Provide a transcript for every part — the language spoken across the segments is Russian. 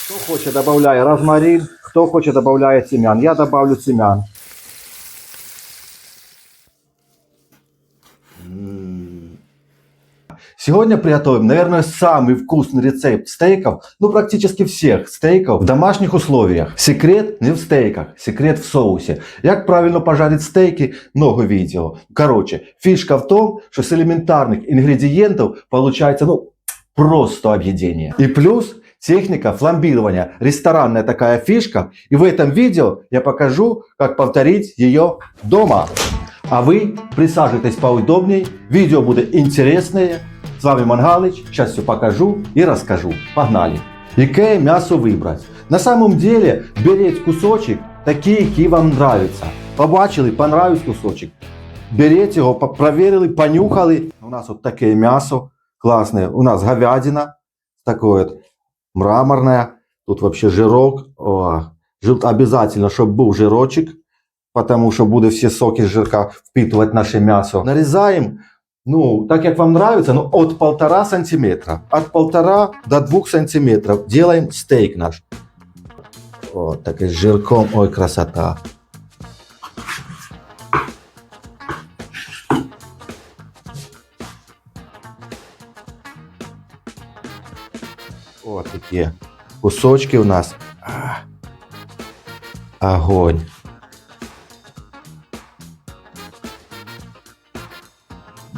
Кто хочет, добавляет розмарин, кто хочет, добавляет семян. Я добавлю семян. Сегодня приготовим, наверное, самый вкусный рецепт стейков, ну практически всех стейков в домашних условиях. Секрет не в стейках, секрет в соусе. Как правильно пожарить стейки, много видео. Короче, фишка в том, что с элементарных ингредиентов получается, просто объедение. И плюс техника фламбирования. Ресторанная такая фишка. И в этом видео я покажу, как повторить ее дома. А вы присаживайтесь поудобнее. Видео будет интересное. С вами Мангалыч. Сейчас все покажу и расскажу. Погнали. Какое мясо выбрать? На самом деле, берите кусочек, такие, какие вам нравятся. Побачили, понравился кусочек. Берите его, проверили, понюхали. У нас вот такое мясо классное. У нас говядина. Такое вот мраморное. Тут вообще жирок. Обязательно, чтобы был жирочек. Потому что буде все соки с жирка впитывать наше мясо. Нарезаем, так как вам нравится, от 1,5 сантиметра. От 1,5 до 2 сантиметров делаем стейк наш. Вот, так и с жирком, ой, красота. Вот такие кусочки у нас. Огонь.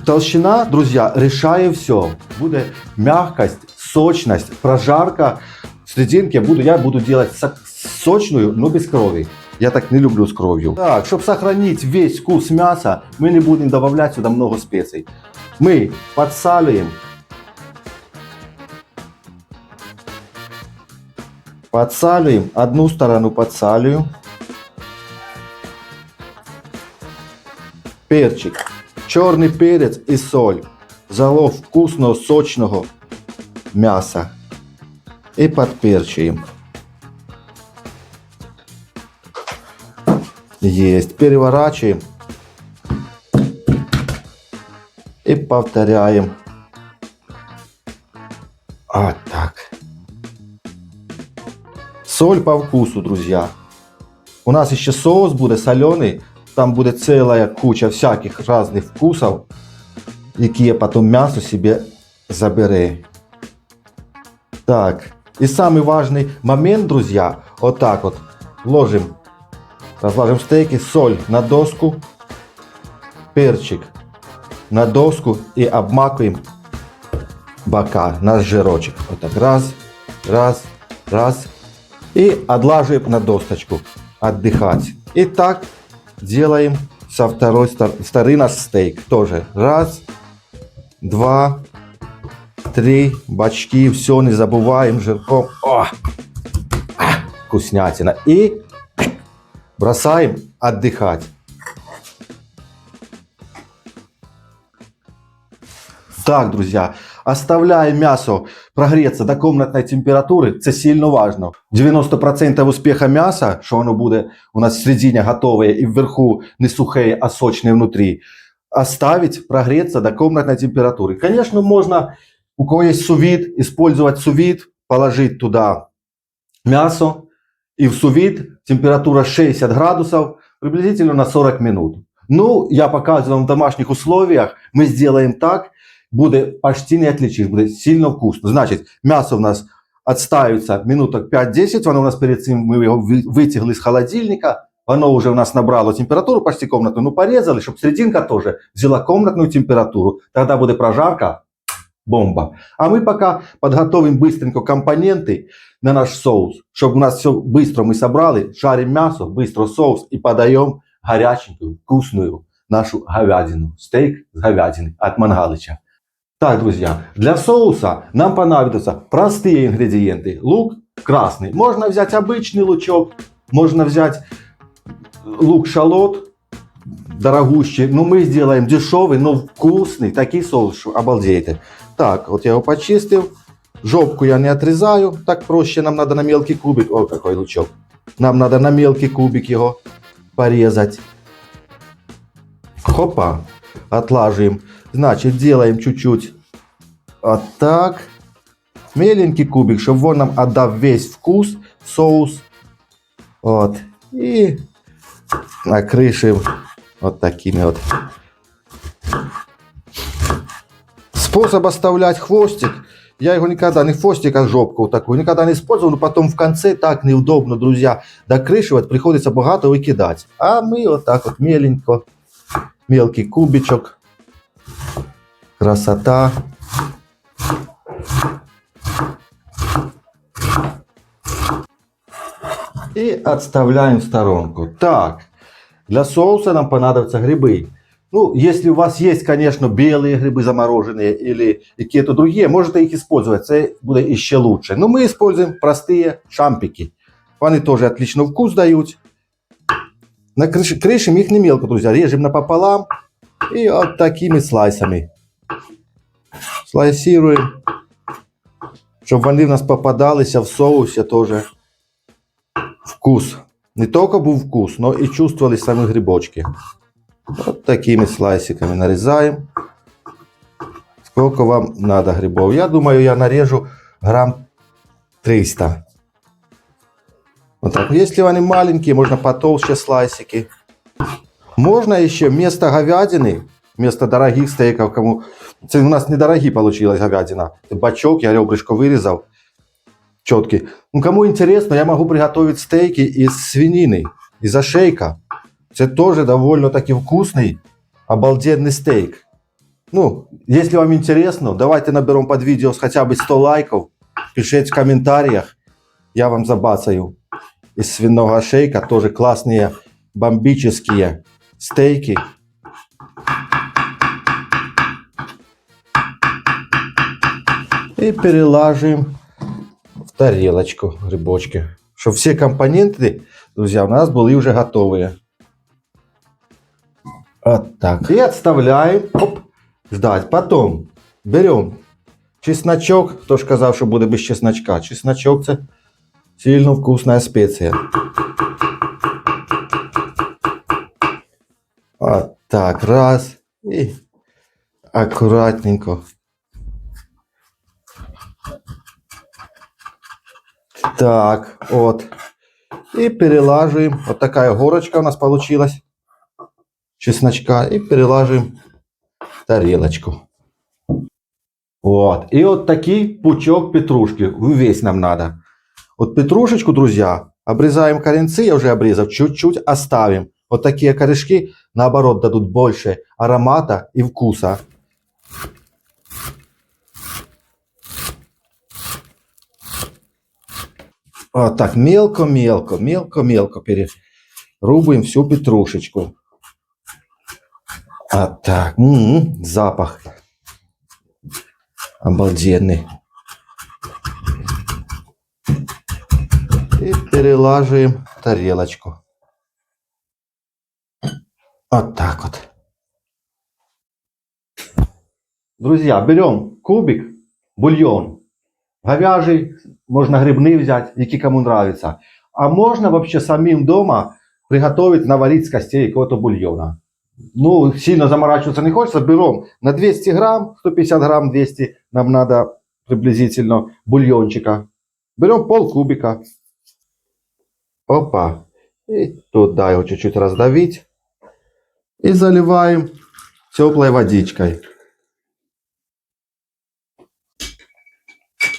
Толщина, друзья, решает все. Будет мягкость, сочность, прожарка. Серединки я буду делать сочную, но без крови. Я так не люблю с кровью. Так, чтобы сохранить весь вкус мяса, мы не будем добавлять сюда много специй. Мы подсаливаем. Подсаливаем. Одну сторону подсаливаем. Перчик. Чорний перець і соль. Залог вкусного, сочного м'яса. І підперчуємо. Есть. Переворачиваем. И повторяем. Вот так. Соль по вкусу, друзья. У нас еще соус будет соленый. Там будет целая куча всяких разных вкусов, які потом мясо себе забере. Так. И самый важный момент, друзья, вот так вот разложим стейки, соль на доску, перчик на доску и обмакиваем бока, наш жирочек. Вот так, раз. И отлаживаем на досточку отдыхать. И так делаем со второй стороны наш стейк. Тоже. 1, 2, 3 бочки. Все не забываем жирком. Вкуснятина. И бросаем отдыхать. Так, друзья, оставляем мясо прогреться до комнатной температуры. Это сильно важно. 90% успеха мяса, что оно будет у нас в середине готовое и вверху не сухое, а сочное внутри, оставить прогреться до комнатной температуры. Конечно, можно, у кого есть сувид, использовать сувид, положить туда мясо и в сувид температура 60 градусов приблизительно на 40 минут. Я показываю вам в домашних условиях. Мы сделаем так, будет почти не отличишь, будет сильно вкусно. Значит, мясо у нас отставится минуток 5-10, оно у нас перед этим, мы его вытягли из холодильника, оно уже у нас набрало температуру почти комнатную, порезали, чтобы серединка тоже взяла комнатную температуру, тогда будет прожарка, бомба. А мы пока подготовим быстренько компоненты на наш соус, чтобы у нас все быстро мы собрали, жарим мясо, быстро соус и подаем горяченькую, вкусную нашу говядину, стейк с говядины от Мангалыча. Так, друзья, для соуса нам понадобятся простые ингредиенты. Лук красный. Можно взять обычный лучок, можно взять лук-шалот дорогущий. Мы сделаем дешевый, но вкусный. Такой соус, что обалдеете. Так, вот я его почистил. Жопку я не отрезаю. Так проще, нам надо на мелкий кубик. О, какой лучок. Нам надо на мелкий кубик его порезать. Хопа. Отлаживаем. Значит, делаем чуть-чуть вот так. Меленький кубик, чтобы он нам отдал весь вкус, соус. Вот. И накрышим вот такими вот. Способ оставлять хвостик. Я его никогда, не хвостик, а жопку вот такую, никогда не использовал, но потом в конце так неудобно, друзья, докрышивать, приходится богато выкидать. А мы вот так вот меленько, мелкий кубичок. Красота. И отставляем в сторонку. Так, для соуса нам понадобятся грибы. Ну, если у вас есть, конечно, белые грибы замороженные или какие-то другие, можете их использовать, это будет еще лучше. Но мы используем простые шампики. Они тоже отлично вкус дают. Крышим их не мелко, друзья, режем напополам и вот такими слайсами. Слайсируем, чтобы они у нас попадались в соусе тоже. Вкус. Не только был вкус, но и чувствовались сами грибочки. Вот такими слайсиками нарезаем. Сколько вам надо грибов? Я думаю, я нарежу грамм 300. Вот так. Если они маленькие, можно потолще слайсики. Можно еще вместо говядины, вместо дорогих стейков, кому... Это у нас недорогие получилась говядина. Бачок, я ребрышко вырезал. Четкий. Ну, кому интересно, я могу приготовить стейки из свинины, из ошейка. Это тоже довольно-таки вкусный, обалденный стейк. Ну, если вам интересно, давайте наберем под видео хотя бы 100 лайков. Пишите в комментариях, я вам забацаю. Из свиного ошейка тоже классные бомбические стейки. И переложим в тарелочку грибочки. Чтобы все компоненты, друзья, у нас были уже готовые. Вот так. И отставляем. Оп, ждать. Потом берем чесночок. Хто ж казав, що буде без чесночка. Чесночок – це сильно вкусная специя. Вот так. Раз. И аккуратненько. Так, вот. И перелаживаем. Вот такая горочка у нас получилась. Чесночка. И перелаживаем в тарелочку. Вот. И вот такой пучок петрушки. Весь нам надо. Вот петрушечку, друзья, обрезаем коренцы. Я уже обрезал. Чуть-чуть оставим. Вот такие корешки, наоборот, дадут больше аромата и вкуса. Вот так мелко-мелко, мелко-мелко перерубаем всю петрушечку. Вот так. Запах обалденный. И перелаживаем в тарелочку. Вот так вот. Друзья, берем кубик, бульон. Говяжий, можно грибный взять, який кому нравится. А можно вообще самим дома приготовить, наварить с костей какого-то бульона. Ну, сильно заморачиваться не хочется. Берем на 200 грамм, 150 грамм, 200 нам надо приблизительно бульончика. Берем пол кубика. Опа. И туда его чуть-чуть раздавить. И заливаем теплой водичкой.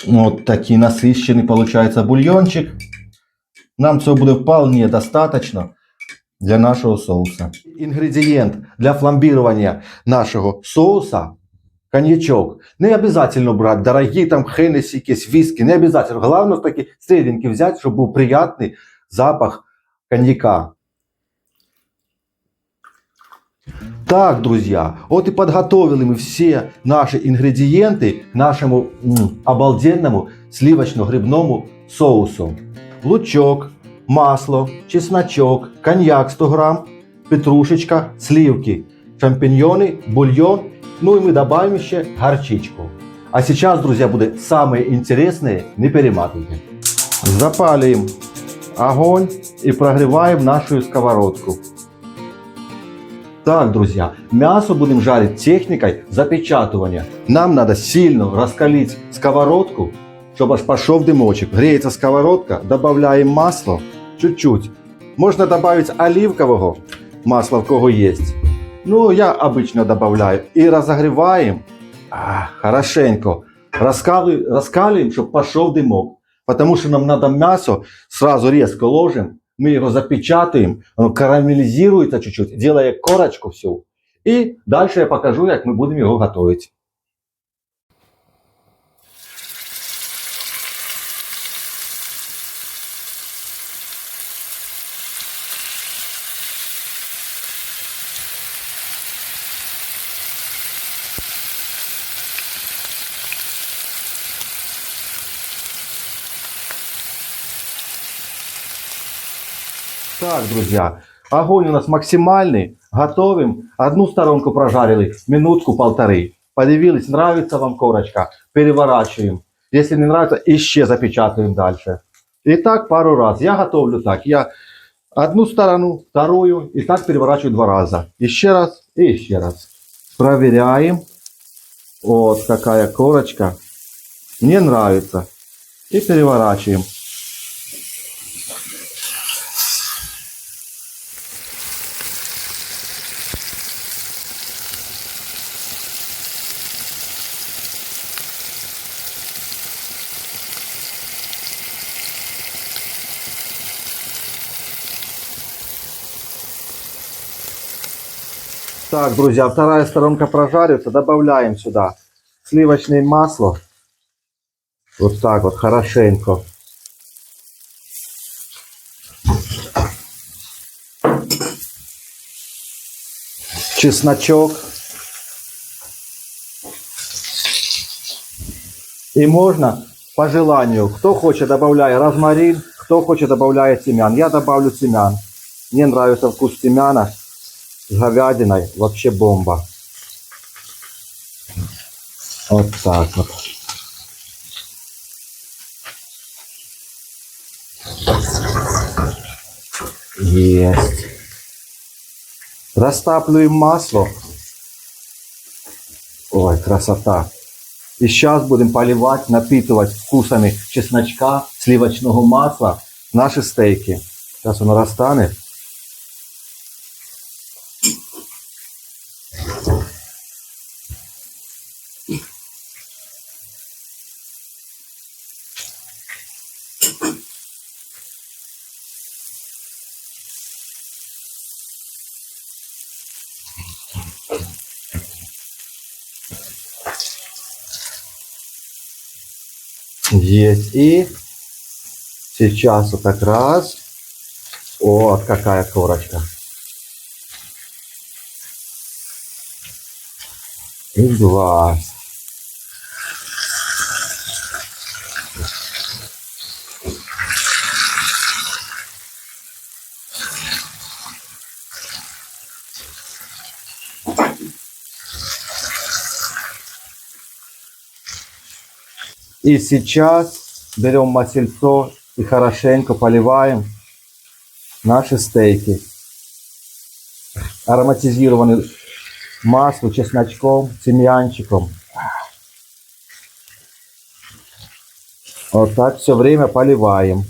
Вот такий насыщенный получается бульончик. Нам цього буде вполне достаточно для нашего соуса. Ингредиент для фламбирования нашего соуса – коньячок. Не обязательно брать дорогие там Хеннесси, виски, не обязательно. Главное таки средненький взять, чтобы был приятный запах коньяка. Так, друзья, вот и подготовили мы все наши ингредиенты к нашему обалденному сливочно-грибному соусу. Лучок, масло, чесночок, коньяк 100 грамм, петрушечка, сливки, шампиньоны, бульон, ну и мы добавим еще горчичку. А сейчас, друзья, будет самое интересное, не перематывайте. Запалим огонь и прогреваем нашу сковородку. Так, друзья, мясо будем жарить техникой запечатывания. Нам надо сильно раскалить сковородку, чтобы аж пошел дымочек. Греется сковородка, добавляем масло, чуть-чуть. Можно добавить оливкового масла, в кого есть. Ну, я обычно добавляю. И разогреваем хорошенько. Раскалываем, чтобы пошел дымок. Потому что нам надо мясо, сразу резко ложим, мы его запечатаем, оно карамелизируется чуть-чуть, делая корочку всю. И дальше я покажу, как мы будем его готовить. Так, друзья, огонь у нас максимальный. Готовим. Одну сторонку прожарили, минутку-полторы. Подивились, нравится вам корочка, переворачиваем. Если не нравится, еще запечатаем дальше. И так пару раз. Я готовлю так. Я одну сторону, вторую, и так переворачиваю 2 раза. Еще раз и еще раз. Проверяем. Вот какая корочка. Мне нравится. И переворачиваем. Так, друзья, вторая сторонка прожарится. Добавляем сюда сливочное масло. Вот так вот, хорошенько. Чесночок. И можно по желанию. Кто хочет, добавляя розмарин, кто хочет, добавляя тимьян. Я добавлю тимьян. Мне нравится вкус тимьяна. С говядиной вообще бомба. Вот так вот. Есть. Растапливаем масло. Ой, красота. И сейчас будем поливать, напитывать вкусами чесночка, сливочного масла наши стейки. Сейчас оно растанет. Есть. И сейчас вот так раз. Вот какая корочка. И 2. И сейчас берем масельцо и хорошенько поливаем наши стейки. Ароматизированные маслом, чесночком, тимьянчиком. Вот так все время поливаем.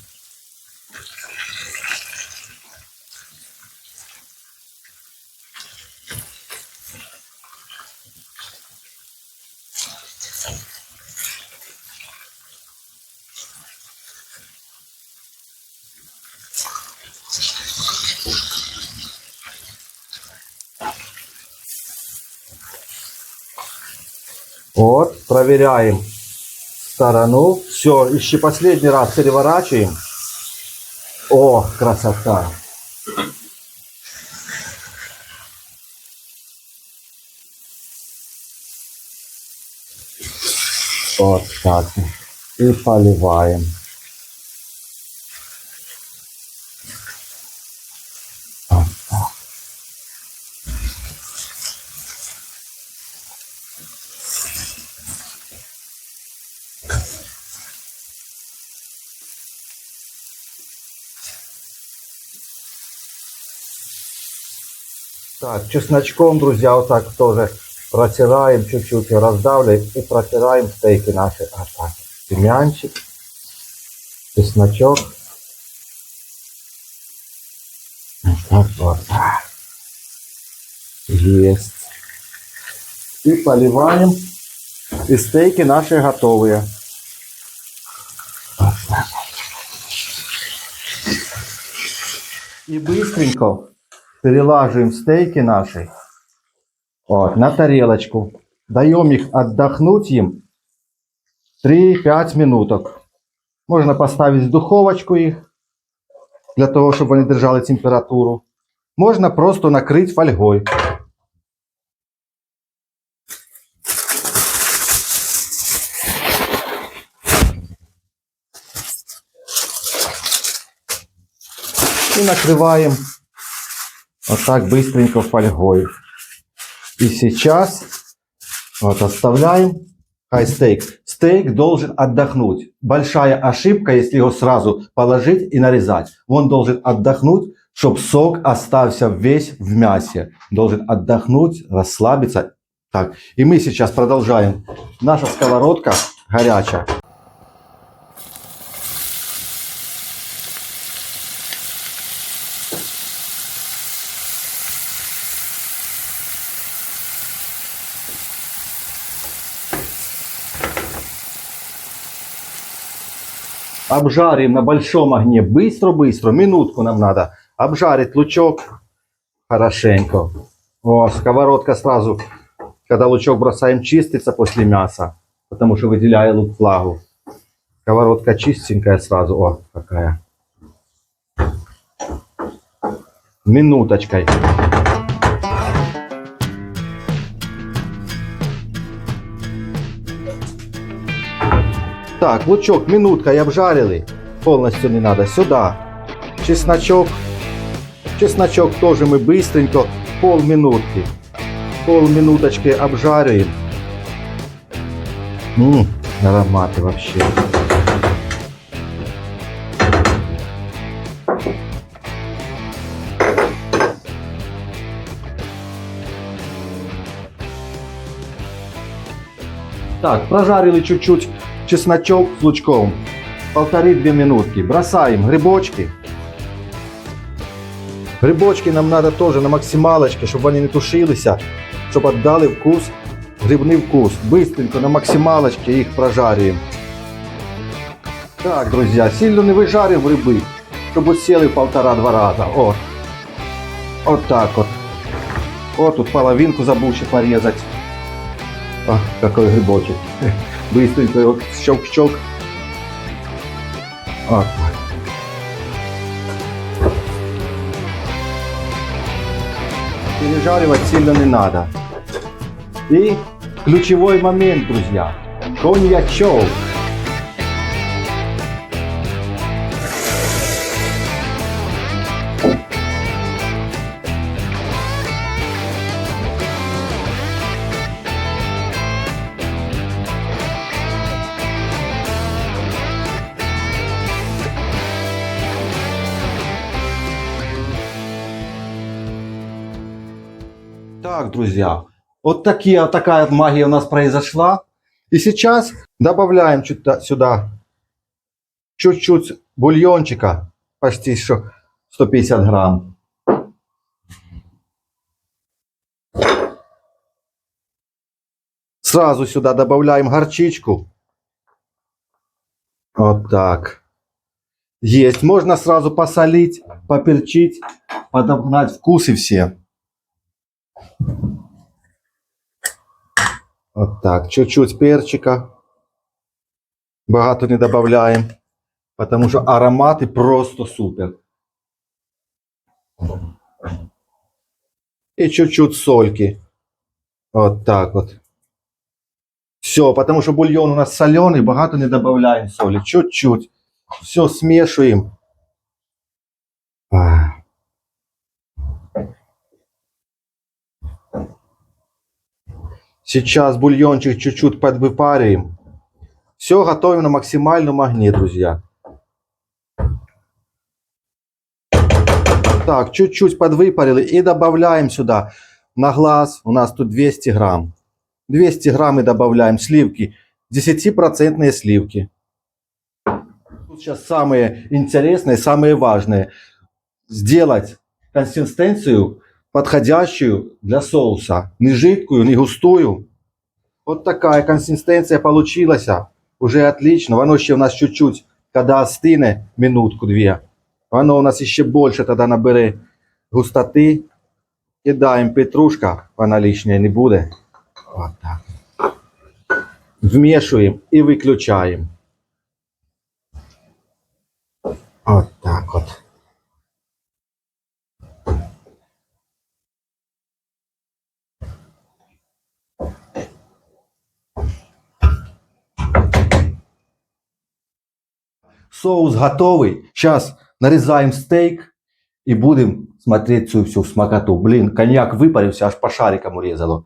Вот, проверяем сторону. Все, еще последний раз переворачиваем. О, красота! Вот так. И поливаем. Вот так. Так, чесночком, друзья, вот так тоже протираем чуть-чуть, раздавливаем и протираем стейки наши. Вот так. Тимьянчик, чесночок. Вот, вот. Есть. И поливаем. И стейки наши готовые. И быстренько перелаживаем стейки наши вот, на тарелочку. Даем их отдохнуть им 3-5 минуток. Можно поставить в духовочку их, для того, чтобы они держали температуру. Можно просто накрыть фольгой. И накрываем вот так быстренько фольгой. И сейчас вот оставляем. Стейк. Стейк должен отдохнуть. Большая ошибка, если его сразу положить и нарезать. Он должен отдохнуть, чтобы сок остался весь в мясе. Должен отдохнуть, расслабиться. Так, и мы сейчас продолжаем. Наша сковородка горячая. Обжарим на большом огне быстро-быстро, минутку нам надо обжарить лучок хорошенько. О, сковородка сразу, когда лучок бросаем, чистится после мяса, потому что выделяет лук влагу. Сковородка чистенькая сразу, о, какая. Минуточкой. Так, лучок минуткой обжарили. Полностью не надо. Сюда. Чесночок. Чесночок тоже мы быстренько, полминутки. Полминуточки обжариваем. Ароматы вообще. Так, прожарили чуть-чуть чесночок с лучком. 1,5-2 минутки. Бросаем грибочки. Грибочки нам надо тоже на максималочке, чтобы они не тушились, чтобы отдали вкус, грибный вкус. Быстренько на максималочке их прожарим. Так, друзья, сильно не выжарим грибы, чтобы сели 1,5-2 раза. О, вот так вот. Вот тут половинку забыл еще порезать. Ах, какой грибочек. Быстренько вот щелк-щелк. Вот. Пережаривать сильно не надо. И ключевой момент, друзья. Коньячок. Так, друзья, вот такая магия у нас произошла. И сейчас добавляем сюда чуть-чуть бульончика, почти что 150 грамм. Сразу сюда добавляем горчичку. Вот так. Есть. Можно сразу посолить, поперчить, подогнать вкусы все. Вот так, чуть-чуть перчика. Багато не добавляем, потому что ароматы просто супер. И чуть-чуть сольки. Вот так вот. Все, потому что бульон у нас соленый, багато не добавляем соли. Чуть-чуть. Все смешиваем. Сейчас бульончик чуть-чуть подвыпариваем. Все готовим на максимальном огне, друзья. Так, чуть-чуть подвыпарили и добавляем сюда на глаз. У нас тут 200 грамм. 200 грамм и добавляем сливки. 10% сливки. Сейчас самое интересное, самое важное. Сделать консистенцию, подходящую для соуса. Не жидкую, не густую. Вот такая консистенция получилась. Уже отлично. Оно еще у нас чуть-чуть, когда остынет, минутку-две, оно у нас еще больше тогда набере густоты. Кидаем петрушка, она лишняя не будет. Вот так. Вмешиваем и выключаем. Вот так вот. Соус готовый. Сейчас нарезаем стейк и будем смотреть всю смакоту. Блин, коньяк выпарился, аж по шарикам урезало.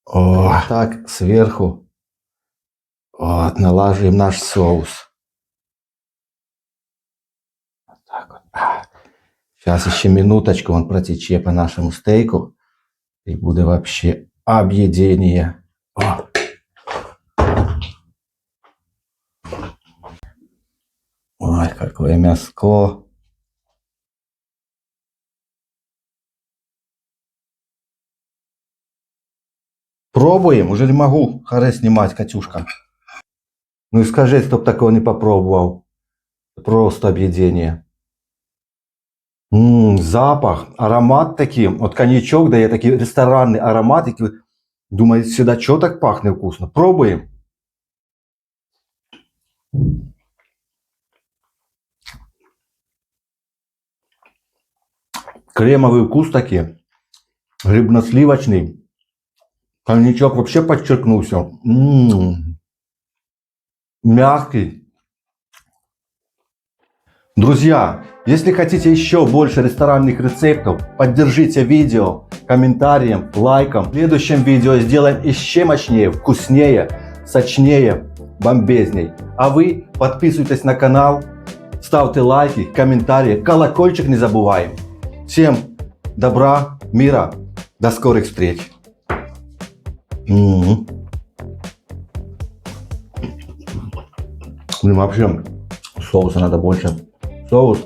О, так, сверху. Вот, налаживаем наш соус. Вот так вот. Сейчас еще минуточку он протечет по нашему стейку. И будет вообще объедение. О. Ой, какое мяско. Пробуем, уже не могу харе снимать, Катюшка. Ну и скажи, кто б такого не попробовал. Просто объедение. Запах, аромат такий. Вот коньячок дає такий ресторанний аромат, який, думаю, сюди що так пахне вкусно. Пробуємо. Кремовый вкус такий, грибно-сливочный. Коньячок вообще подчеркнулся. Мягкий. Друзья, если хотите еще больше ресторанных рецептов, поддержите видео комментарием, лайком. В следующем видео сделаем еще мощнее, вкуснее, сочнее, бомбезней. А вы подписывайтесь на канал, ставьте лайки, комментарии, колокольчик не забываем. Всем добра, мира, до скорых встреч. Блин, вообще соуса надо больше. Соус.